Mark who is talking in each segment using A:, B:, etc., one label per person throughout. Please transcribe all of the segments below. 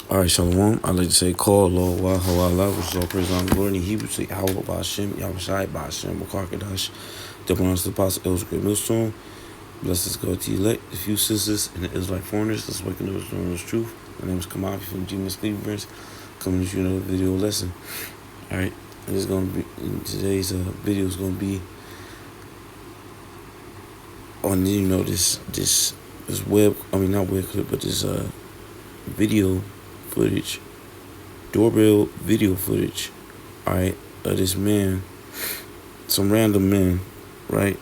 A: All right, Shalom. I like to say, call Lord Wahawala, which is all praise on glory. In Hebrew, say, How Bashem, Yahushai, Bashem, Makarkadash, the pronounced the apostle, El's great millstone. Blessings go to you, elect, the few sisters, and the Israelite foreigners. Let's wake up to the truth. My name is Kamafi from Genius Cleveland, coming to you another video lesson. All right, and it's going to be, today's video is going to be on, this web, not web clip, but this video footage, doorbell video footage, all right, of this man, some random men, right,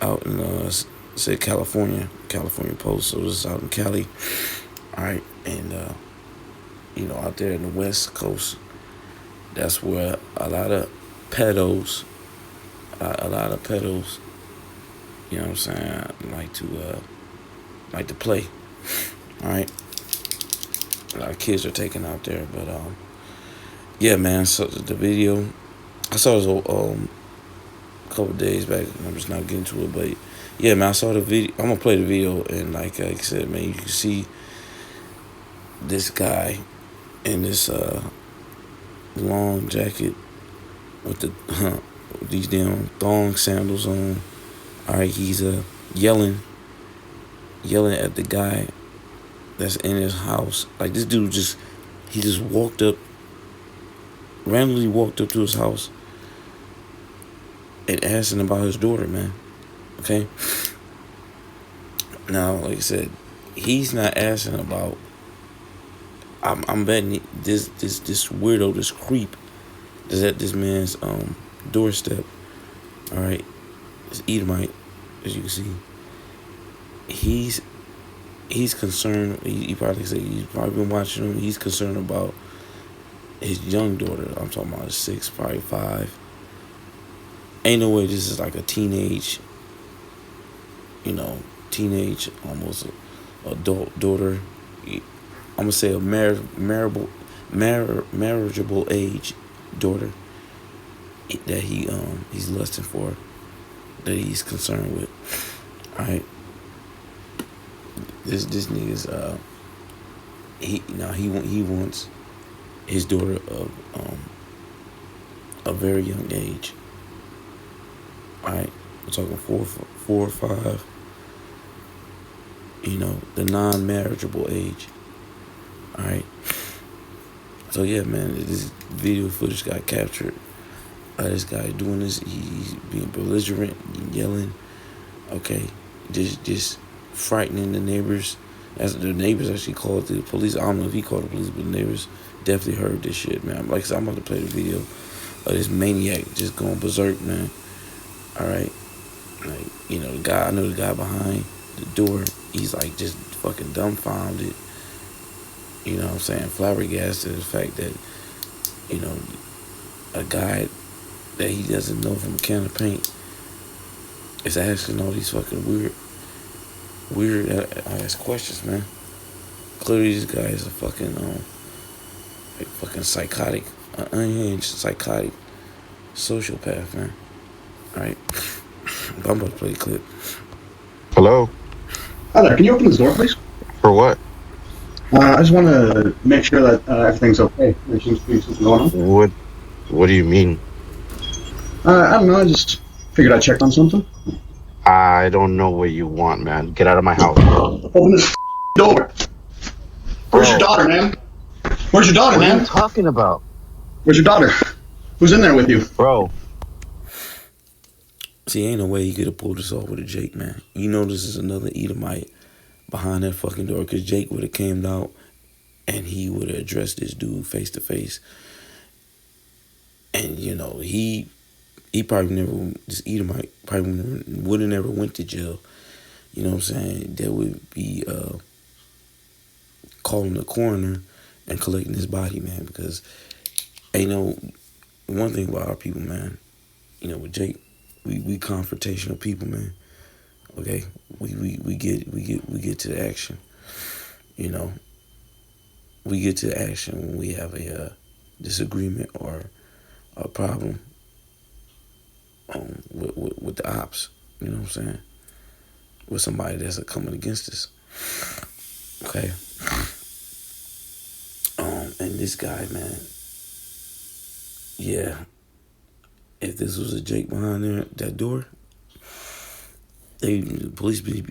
A: out in say California Post. So this is out in Cali, all right, and out there in the West Coast, that's where a lot of pedos, you know what I'm saying, like to play, all right. A lot of kids are taken out there, but yeah, man. So the video, I saw this a couple of days back. I'm just not getting to it, but yeah, man, I saw the video. I'm gonna play the video, and like I said, man, you can see this guy in this long jacket with these damn thong sandals on. All right, he's yelling at the guy that's in his house. Like, this dude he just randomly walked up to his house and asked him about his daughter, man. Okay? Now, like I said, he's not asking about, I'm betting this weirdo, this creep that's at this man's doorstep. All right? This Edomite, as you can see. He's concerned. He probably said he's probably been watching him. He's concerned about his young daughter. I'm talking about 6, probably 5. Ain't no way this is like a teenage, almost adult daughter. I'm gonna say a marriageable age daughter that he's lusting for, that he's concerned with. All right. This nigga's he wants his daughter of a very young age. All right, we're talking 4 or 5. The non-marriageable age. All right. So yeah, man, this video footage got captured. This guy doing this. He's being belligerent, yelling. Okay, just frightening the neighbors. As the neighbors actually called the police. I don't know if he called the police, but the neighbors definitely heard this shit, man. Like I said, I'm about to play the video of this maniac just going berserk, man. All right, like, the guy. I know the guy behind the door. He's like just fucking dumbfounded. You know what I'm saying? Flabbergasted at the fact that a guy that he doesn't know from a can of paint is asking all these fucking weird ass questions, man. Clearly this guy is a fucking psychotic, unhinged psychotic sociopath, man. Alright. I'm about to play a clip.
B: Hello?
C: Hi there, can you open this door, please?
B: For what?
C: I just want to make sure that everything's okay. There seems to be something going on.
B: What do you mean?
C: I don't know, I just figured I'd check on something.
B: I don't know what you want, man. Get out of my house.
C: Open this door. Where's your daughter, man? Where's your daughter, man?
B: What are you talking about?
C: Where's your daughter? Who's in there with you?
B: Bro.
A: See, ain't no way he could have pulled this off with a Jake, man. This is another Edomite behind that fucking door, because Jake would have came out and he would have addressed this dude face to face. And, he probably never, this Edomite probably would have never went to jail. You know what I'm saying? That would be calling the coroner and collecting his body, man, because one thing about our people, man, with Jake, we confrontational people, man. Okay? We get to the action. We get to the action when we have a disagreement or a problem with the ops. You know what I'm saying? With somebody that's coming against us. Okay. this guy, man. Yeah. If this was a Jake behind there, that door, the police be,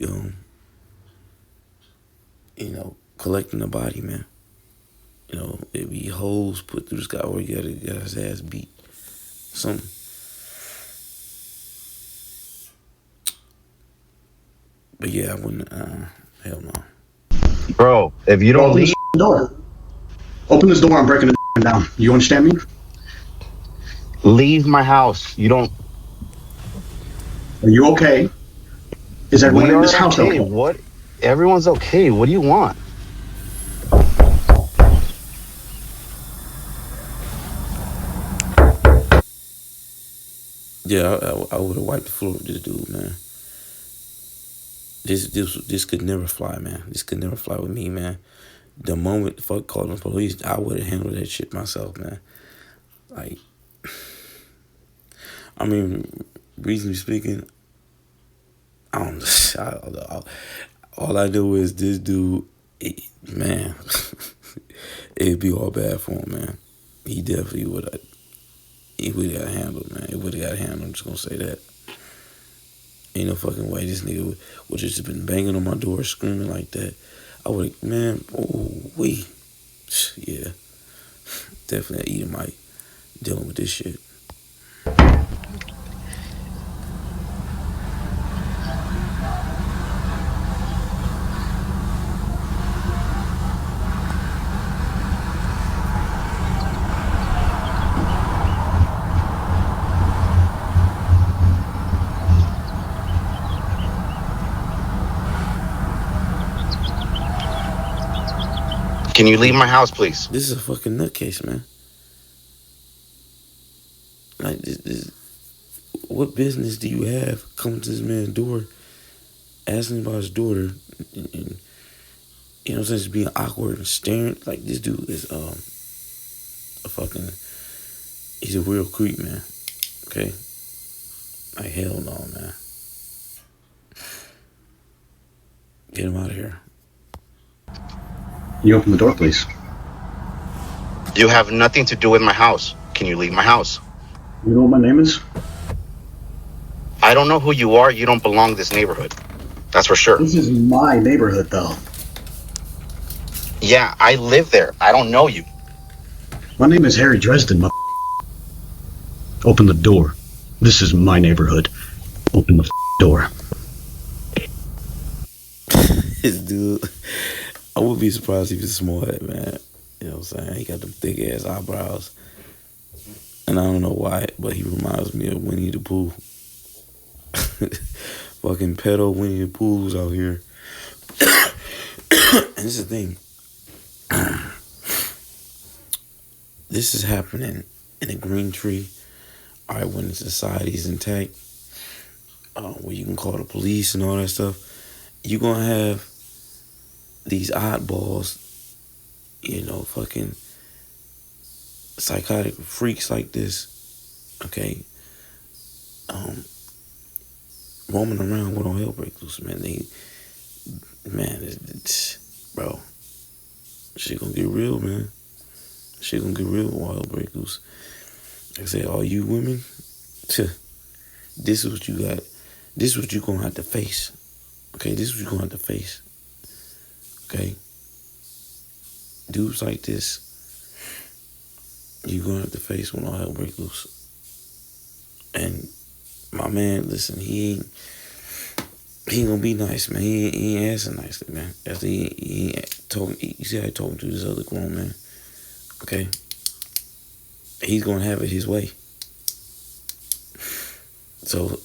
A: collecting the body, man. It be holes put through this guy, or he got his ass beat. Something. But yeah, I wouldn't. Hell no.
B: Bro, if you don't
C: Open
B: leave,
C: this door. Open this door. I'm breaking it down. You understand me?
B: leave my house. You don't.
C: Are you okay? Is everyone
B: We
C: in
B: are
C: this house
B: okay.
C: okay?
B: What? Everyone's okay. What do you want?
A: Yeah, I would have wiped the floor with this dude, man. This could never fly, man. This could never fly with me, man. The moment the fuck called the police, I would have handled that shit myself, man. Like, I mean, reasonably speaking, I don't. All I know is this dude, man. It'd be all bad for him, man. He definitely would have. He would have got handled, man. He would have got handled. I'm just gonna say that. Ain't no fucking way this nigga would just been banging on my door, screaming like that. I would, man. Oh, yeah, definitely an Edomite dealing with this shit.
B: Can you leave my house, please?
A: This is a fucking nutcase, man. Like, what business do you have coming to this man's door, asking about his daughter, and you know what I'm saying, just being awkward and staring? Like, this dude is a fucking, he's a real creep, man. Okay, like hell no, man. Get him out of here.
C: You open the door, please.
B: You have nothing to do with my house. Can you leave my house?
C: You know what my name is?
B: I don't know who you are. You don't belong to this neighborhood. That's for sure.
C: This is my neighborhood, though.
B: Yeah, I live there. I don't know you.
C: My name is Harry Dresden. Open the door. This is my neighborhood. Open the door.
A: This dude, I would be surprised if he's a small head, man. You know what I'm saying? He got them thick ass eyebrows. And I don't know why, but he reminds me of Winnie the Pooh. Fucking pedo Winnie the Pooh's out here. And this is the thing. This is happening in a green tree. All right, when the society's intact, where you can call the police and all that stuff, you're going to have these oddballs, fucking psychotic freaks like this, okay, roaming around with all hell break loose, man. Bro, shit gonna get real, man. Shit gonna get real when all hell break loose. Like I said, all you women, this is what you got. This is what you gonna have to face. Okay, this is what you gonna have to face. Okay, dudes like this, you gonna have to face when all hell break loose. And my man, listen, he ain't gonna be nice, man. He ain't answering nicely, man. After he ain't talking, you see how he talking to this other grown man. Okay, he's gonna have it his way. So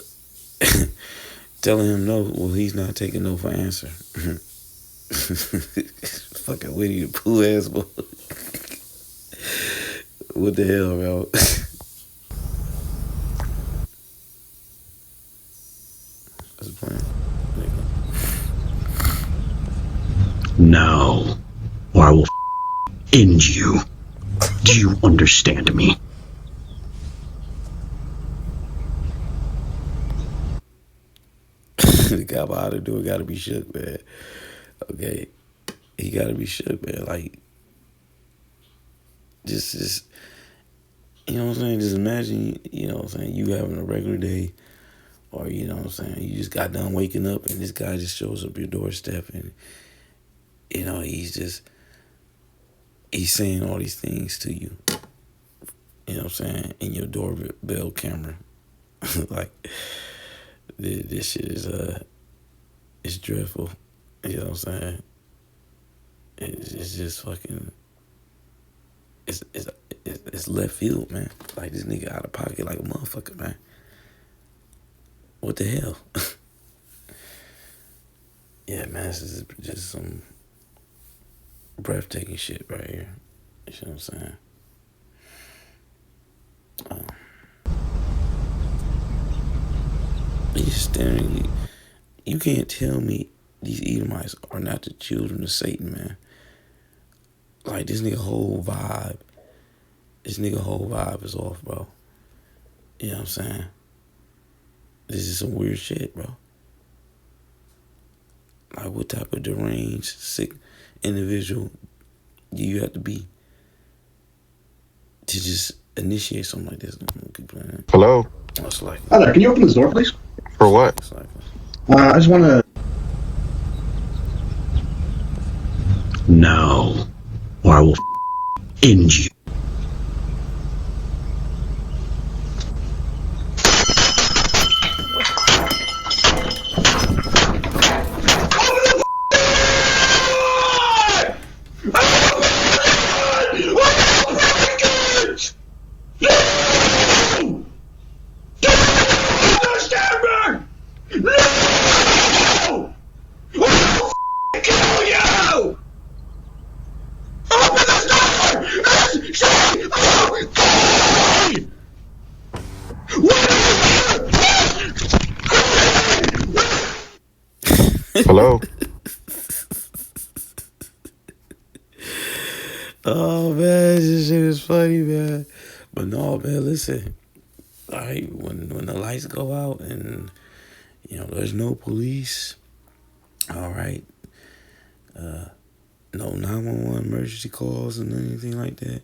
A: telling him no, well, he's not taking no for answer. Fucking Winnie the Pooh ass boy. What the hell, bro? That's the plan.
C: No, or I will end you. Do you understand me?
A: The guy behind the door gotta be shook, man. Okay, he gotta be shook, man. Like, just you know what I'm saying. Just imagine, you know what I'm saying, you having a regular day, or you know what I'm saying, you just got done waking up, and this guy just shows up your doorstep, and you know he's saying all these things to you. You know what I'm saying, in your doorbell camera. Like this shit is it's dreadful. You know what I'm saying? It's just fucking. It's, it's it's left field, man. Like this nigga out of pocket like a motherfucker, man. What the hell? Yeah, man, this is just some breathtaking shit right here. You know what I'm saying? He's staring. You can't tell me these Edomites are not the children of Satan, man. Like this nigga whole vibe. This nigga whole vibe is off, bro. You know what I'm saying? This is some weird shit, bro. Like what type of deranged, sick individual do you have to be to just initiate something like this? I'm gonna keep playing it.
B: Hello?
A: Most likely.
C: Hi there. Can you open this door, please?
B: For what?
A: Most likely.
C: I just want to. No, or I will end you.
B: Hello?
A: Oh man, this shit is funny, man. But no, man, listen. All right, when the lights go out and you know there's no police. All right, no 911 emergency calls and anything like that.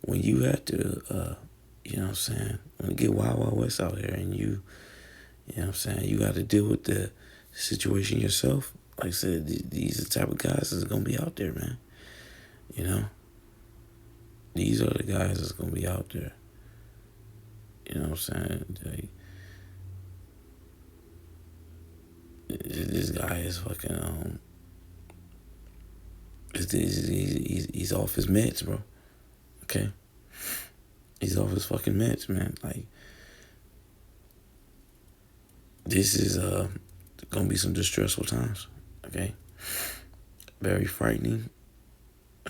A: When you have to, you know what I'm saying, when it get wild west out here, and you know what I'm saying, you got to deal with the situation yourself. Like I said, these are the type of guys that's gonna be out there, man. You know, these are the guys that's gonna be out there. You know what I'm saying? This guy is fucking he's off his meds, bro. Okay, he's off his fucking meds, man. Like this is gonna be some distressful times. Okay, very frightening.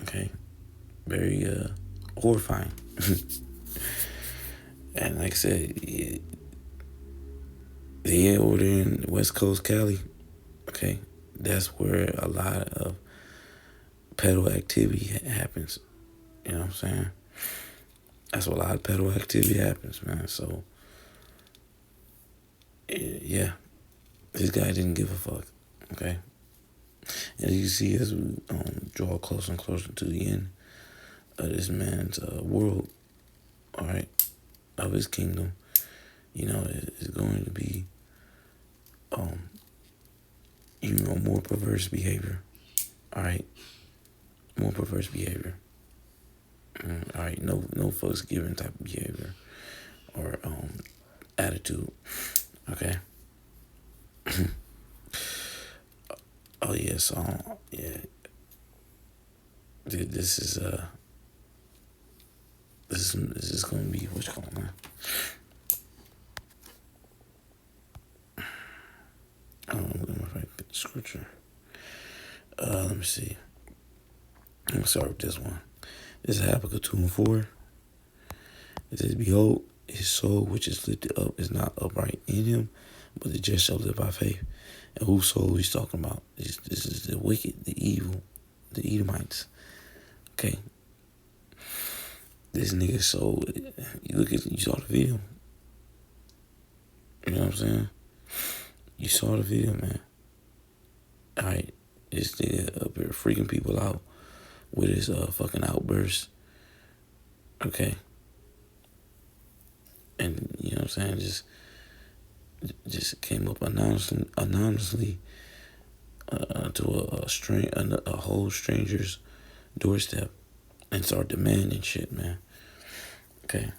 A: Okay, very horrifying. And like I said, yeah, over there in West Coast Cali, okay, that's where a lot of pedo activity happens. You know what I'm saying? That's where a lot of pedo activity happens, man. So, yeah, this guy didn't give a fuck, okay? And you see, as we draw closer and closer to the end of this man's world, all right, of his kingdom, you know, it's going to be, you know, more perverse behavior, all right, more perverse behavior, all right, no fucks given type of behavior or attitude, okay. Oh yeah, so yeah, dude, this is gonna be what you call it, man. Let me find the scripture. Let me see. I'm gonna start with this one. This is Habakkuk 2:4. It says, "Behold, his soul which is lifted up is not upright in him, but the just shall live by faith." And whose soul he's talking about? This is the wicked, the evil, the Edomites. Okay. This nigga's soul. You saw the video. You know what I'm saying? You saw the video, man. All right, this nigga up here freaking people out with his fucking outbursts. Okay. And you know what I'm saying, just came up anonymously to a whole stranger's doorstep and start demanding shit, man. Okay.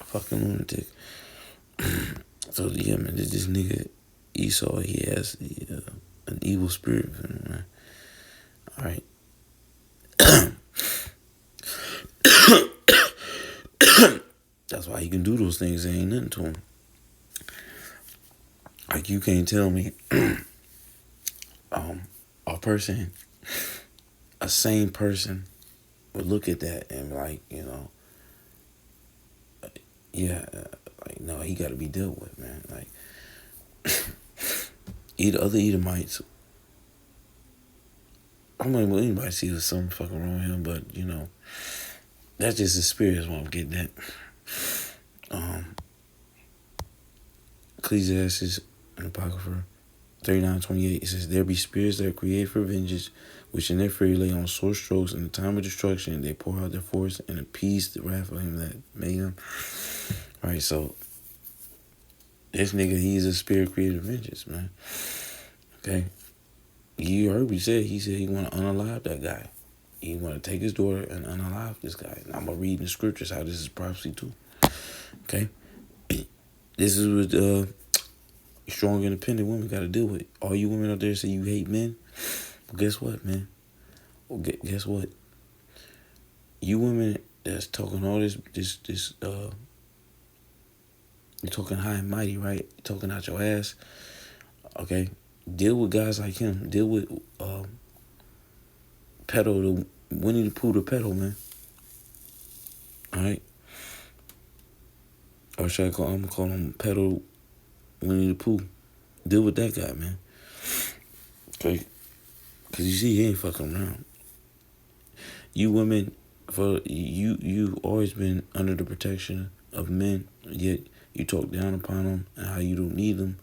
A: Fucking lunatic. So yeah, man, this nigga Esau, he has an evil spirit in him, man. All right. That's why he can do those things. There ain't nothing to him. Like, you can't tell me a person, a sane person would look at that and like, yeah, like, no, he got to be dealt with, man. Like, other Edomites, I don't know what anybody sees there's something fucking wrong with him, but that's just the spirit is what I'm getting at. Ecclesiastes, an Apocrypha 39:28, it says, "There be spirits that are created for vengeance, which in their fury lay on sore strokes. In the time of destruction, they pour out their force and appease the wrath of him that made them." All right, so this nigga, he's a spirit created for vengeance, man. Okay, you heard what he said. He said he want to unalive that guy. He want to take his daughter and unalive this guy. And I'm gonna read in the scriptures how this is prophecy too. Okay, this is what strong, independent women got to deal with. All you women out there say you hate men. Well, guess what, man? Well, guess what? You women that's talking all this, you're talking high and mighty, right? You're talking out your ass. Okay, deal with guys like him. Deal with Pedo, the Winnie the Pooh, the pedo, man. All right. Or should I'm gonna call him Pedo Winnie the Pooh. Deal with that guy, man. Okay, cause you see he ain't fucking around. You women, you always been under the protection of men, yet you talk down upon them and how you don't need them.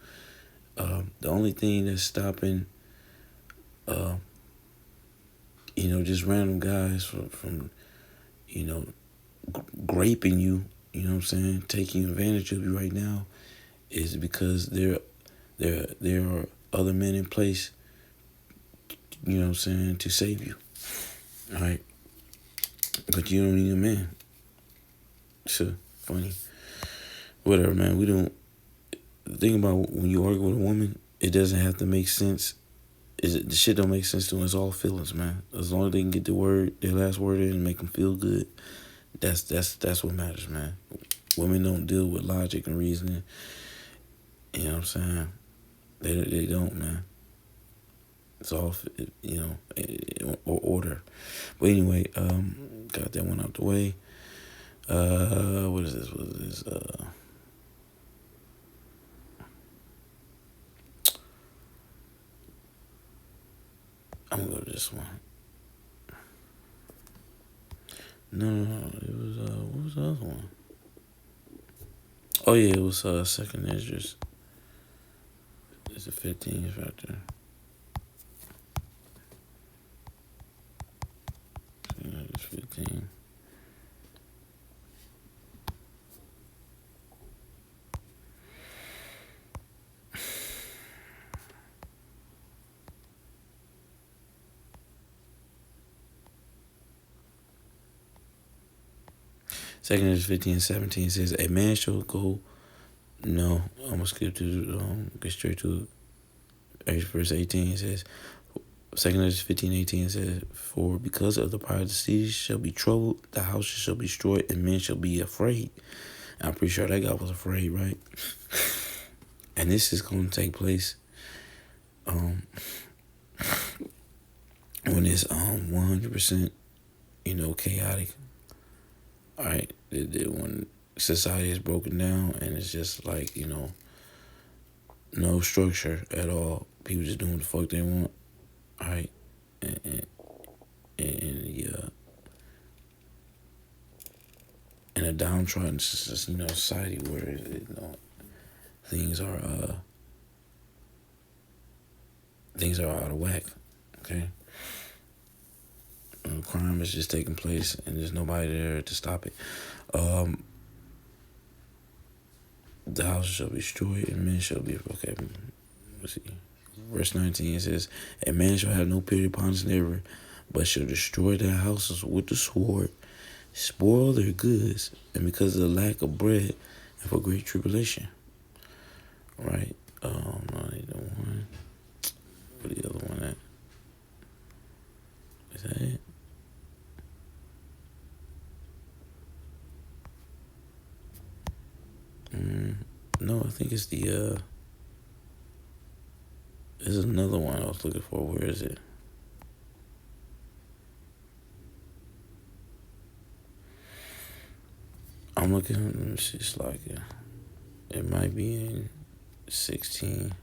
A: The only thing that's stopping, just random guys from graping you, you know what I'm saying, taking advantage of you right now, is because there are other men in place, you know what I'm saying, to save you. All right. But you don't need a man. So funny. Whatever, man. We don't think about when you argue with a woman, it doesn't have to make sense. The shit don't make sense to them. It's all feelings, man. As long as they can get their last word in and make them feel good, that's what matters, man. Women don't deal with logic and reasoning. You know what I'm saying? They don't, man. It's all, or order. But anyway, got that one out the way. What is this? I'm gonna go to this one. No. It was what was the other one? Oh yeah, it was Second Esdras. It's the 15th right there. It's 15. Second Esdras 15:17 says, "A man shall go." No, I'm gonna skip to get straight to it. Verse 18 says, Second Esdras 15:18 says, "For because of the pride of the cities shall be troubled, the houses shall be destroyed, and men shall be afraid." I'm pretty sure that guy was afraid, right? And this is going to take place when it's 100% chaotic. All right, when society is broken down and it's just like no structure at all. People just doing what the fuck they want. All right, and yeah, in a downtrodden society where things are out of whack. Okay, crime is just taking place and there's nobody there to stop it. Um, the house shall be destroyed and men shall be okay. Let's see. Verse 19 says, "A man shall have no pity upon his neighbor, but shall destroy their houses with the sword, spoil their goods, and because of the lack of bread, and for great tribulation." Right? Not either one. What the other one at? Is that it? No, I think it's the there's another one I was looking for. Where is it? I'm looking. Let me see. It's like it might be in 16.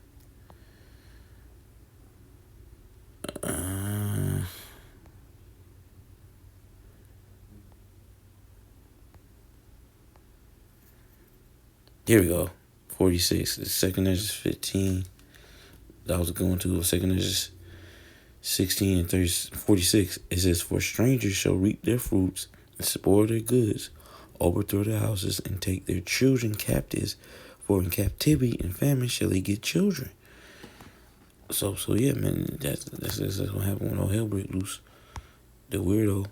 A: Here we go. 46. The second is 15. That was going to the second is 16 and 30, 46. It says, "For strangers shall reap their fruits and spoil their goods, overthrow their houses and take their children captives. For in captivity and famine shall they get children." So yeah, man, that's what happened when all hell break loose. The weirdo.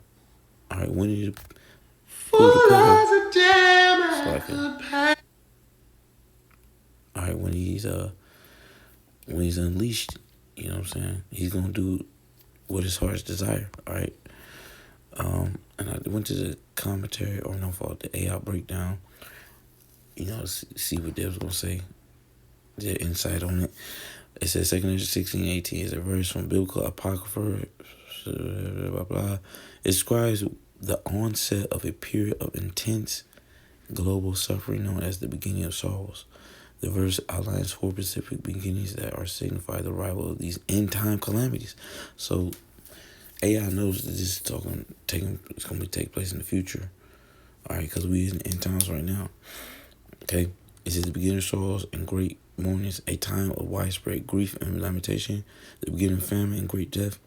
A: All right, Winnie the Pooh the pedo. All right, when he's unleashed, you know what I'm saying? He's gonna do what his heart's desire. All right. And I went to the commentary, or no fault, the AI breakdown. You know, see what they was gonna say. Their insight on it. It says 2 Corinthians 16:18 is a verse from biblical apocrypha. Blah, blah, blah. It describes the onset of a period of intense global suffering known as the beginning of sorrows. The verse outlines 4 specific beginnings that are signify the arrival of these end-time calamities. So AI knows that this is it's going to take place in the future. All right, because we in the end times right now. Okay, it says the beginning of sorrows and great mournings, a time of widespread grief and lamentation, the beginning of famine and great death,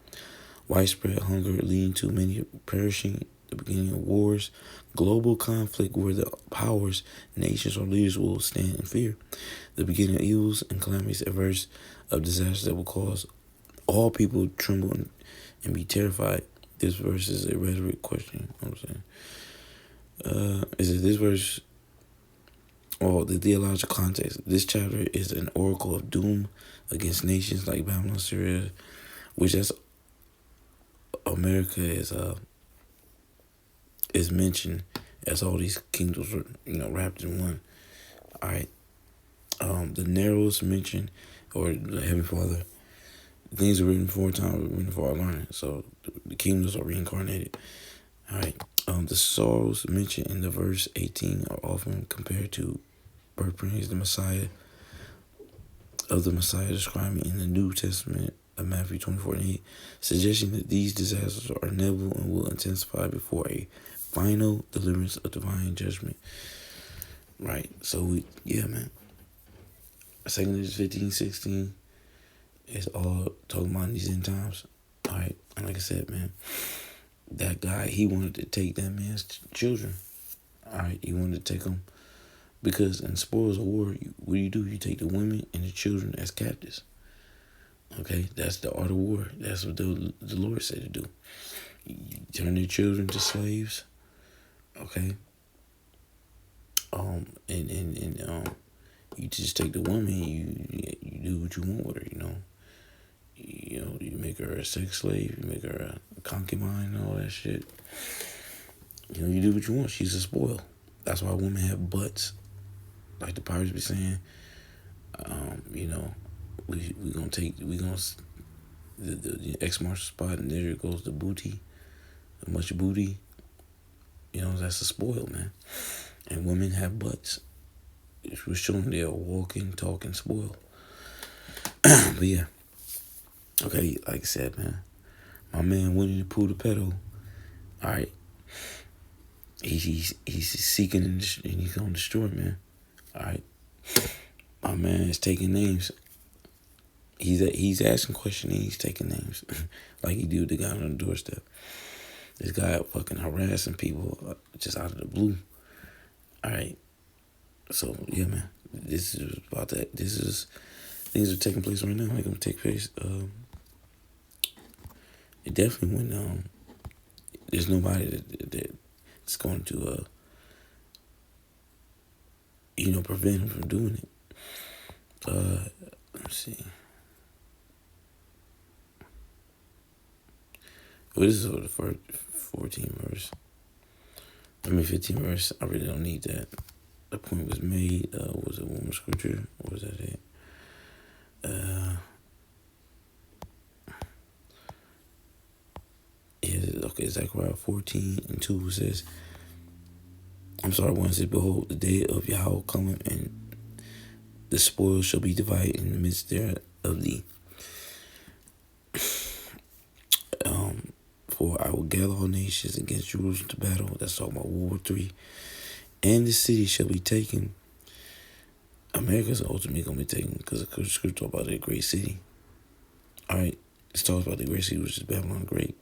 A: widespread hunger leading to many perishing, the beginning of wars, global conflict where the powers, nations, or leaders will stand in fear, the beginning of evils and calamities, a verse of disaster that will cause all people to tremble and be terrified. This verse is a rhetoric question. You know what I'm saying? Is it this verse? Or the theological context. This chapter is an oracle of doom against nations like Babylon, Syria, which as America is mentioned as all these kingdoms were, wrapped in one. All right. The narrows mentioned, or the Heavenly Father, things are written for time, written for our learning. So the kingdoms are reincarnated. All right. The sorrows mentioned in the verse 18 are often compared to birth pains, the Messiah describing in the New Testament of Matthew 24:8, suggesting that these disasters are inevitable and will intensify before a final deliverance of divine judgment. Right. So man. 2 Corinthians 15:16 is all talking about these end times. All right. And like I said, man, that guy, he wanted to take that man's children. All right. He wanted to take them. Because in spoils of war, what do? You take the women and the children as captives. Okay, that's the art of war. That's what the Lord said to do. You turn their children to slaves. Okay. And you just take the woman. You do what you want with her. You make her a sex slave. You make her a concubine and all that shit. You do what you want. She's a spoil. That's why women have butts. Like the pirates be saying, the X marks the spot, and there goes the booty, much booty. That's a spoil, man. And women have butts. It was showing they're walking, talking spoil. But yeah, okay, like I said, man, my man Winnie the Pooh the pedo. All right, he's seeking and he's gonna destroy, man. All right, my man is taking names. He's asking questions and he's taking names, like he did with the guy on the doorstep. This guy fucking harassing people just out of the blue. All right. So yeah, man. This is about that. This is things are taking place right now. They're gonna take place. It definitely when there's nobody that's going to prevent him from doing it. Let's see. Well, this is for the first 14 verse. 15 verse. I really don't need that. The point was made. Was it one more scripture? Or was that it? Yeah, okay, Zechariah 14:2 says, I'm sorry, 1 says, behold, the day of Yahweh cometh, and the spoil shall be divided in the midst there of thee. For I will gather all nations against Jerusalem to battle. That's talking about World War III. And the city shall be taken. America's ultimately going to be taken because the scripture talks about a great city. All right. It talks about the great city, which is Babylon the Great.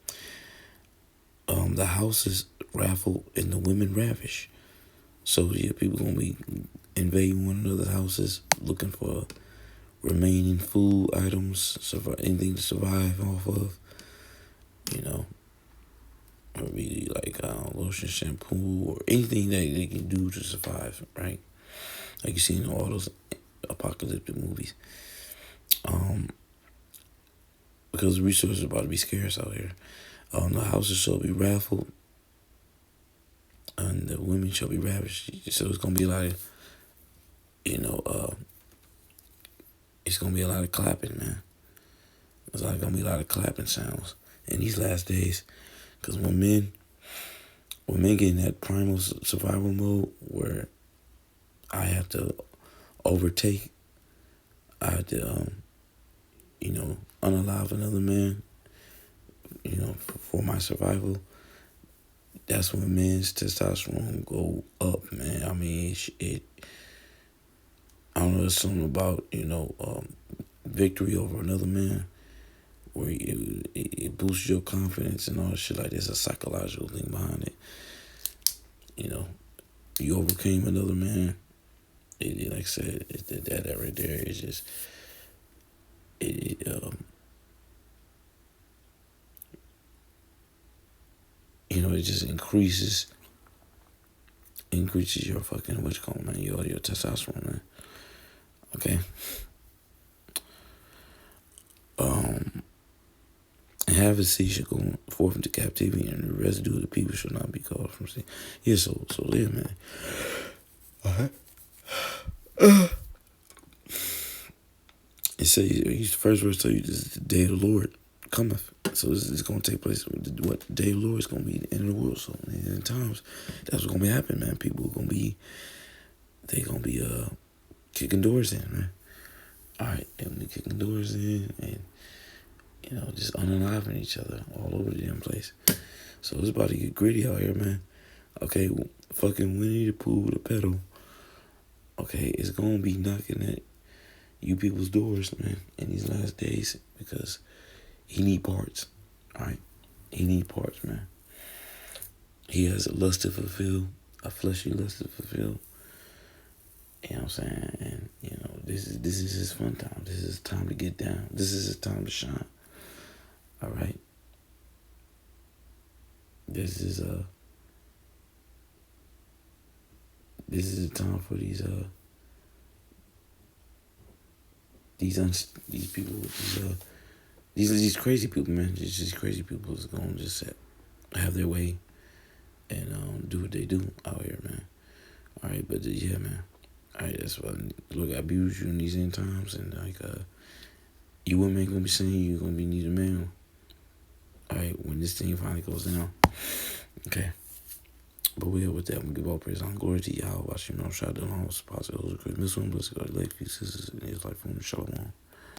A: The houses raffle and the women ravish. So, yeah, people going to be invading one another's houses looking for remaining food items, anything to survive off of, or be like lotion, shampoo, or anything that they can do to survive, right? Like you see in all those apocalyptic movies. Because resources are about to be scarce out here. The houses shall be raffled, and the women shall be ravished. So it's gonna be a lot of, it's gonna be a lot of clapping, man. It's like gonna be a lot of clapping sounds in these last days. Because when men get in that primal survival mode where I have to overtake, I have to, unalive another man, for my survival, that's when men's testosterone go up, man. I mean, I don't know, there's something about, victory over another man where it boosts your confidence and all that shit. Like, there's a psychological thing behind it. You overcame another man. Like I said, that right there is just, it just increases your fucking, man, your testosterone, man. Okay. And half the sea shall go forth into captivity, and the residue of the people shall not be called from sea. Yeah, so yeah, man. It says, the first verse tell you this is the day of the Lord cometh. So this is going to take place. What the day of the Lord is going to be the end of the world. So in times, that's what's going to be happening, man. People are going to be, kicking doors in, man. All right, they're going to be kicking doors in and, just unaliving each other all over the damn place. So it's about to get gritty out here, man. Okay, fucking Winnie the Pooh, the pedal. Okay, it's going to be knocking at you people's doors, man, in these last days, because he need parts, all right? He need parts, man. He has a lust to fulfill, a fleshy lust to fulfill. You know what I'm saying? And, this is his fun time. This is his time to get down. This is his time to shine, all right? This is a time for these people, these crazy people, man. These crazy people is gonna just have their way and do what they do out here, man. All right, but yeah, man. All right, that's what. Look, I abuse you in these end times, and you women ain't gonna be saying you gonna be needing a man. All right, when this thing finally goes down, okay. But we are with that. I'm gonna give all praise and glory to Yahweh. Watch him, shout out to all the spots. Those are great. Miss one, bless God, like pieces, and his life from Shalom.